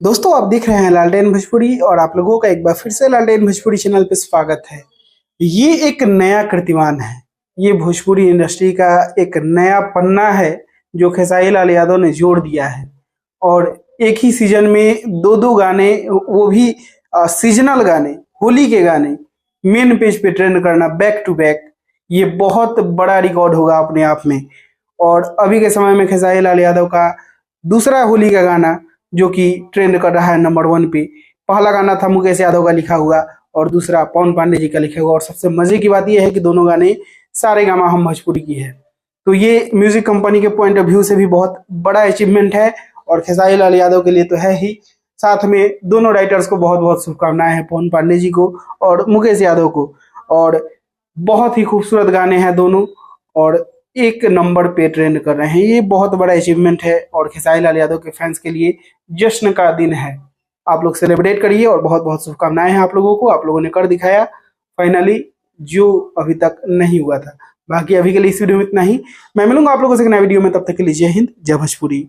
दोस्तों आप देख रहे हैं लालटेन भोजपुरी और आप लोगों का एक बार फिर से लालटेन भोजपुरी चैनल पे स्वागत है। ये एक नया कीर्तिमान है। ये भोजपुरी इंडस्ट्री का एक नया पन्ना है जो खेसारी लाल यादव ने जोड़ दिया है। और एक ही सीजन में दो दो गाने, वो भी सीजनल गाने, होली के गाने मेन पेज पे ट्रेंड करना बैक टू बैक, ये बहुत बड़ा रिकॉर्ड होगा अपने आप में। और अभी के समय में खेसारी लाल यादव का दूसरा होली का गाना जो कि ट्रेंड कर रहा है नंबर 1 पे। पहला गाना था मुकेश यादव का लिखा हुआ और दूसरा पवन पांडे जी का लिखा हुआ। और सबसे मजे की बात यह है कि दोनों गाने सारेगामा हम भोजपुरी की है। तो ये म्यूजिक कंपनी के पॉइंट ऑफ व्यू से भी बहुत बड़ा अचीवमेंट है और खेसारी लाल यादव के लिए तो है ही। साथ में दोनों राइटर्स को बहुत बहुत शुभकामनाएं हैं, पवन पांडे जी को और मुकेश यादव को। और बहुत ही खूबसूरत गाने हैं दोनों और एक नंबर पे ट्रेंड कर रहे हैं। ये बहुत बड़ा अचीवमेंट है और खेसारी लाल यादव के फैंस के लिए जश्न का दिन है। आप लोग सेलिब्रेट करिए और बहुत बहुत शुभकामनाएं हैं आप लोगों को। आप लोगों ने कर दिखाया फाइनली, जो अभी तक नहीं हुआ था। बाकी अभी के लिए इस वीडियो में इतना ही। मैं मिलूंगा आप लोगों से एक नए वीडियो में, तब तक के लिए जय हिंद, जय भोजपुरी।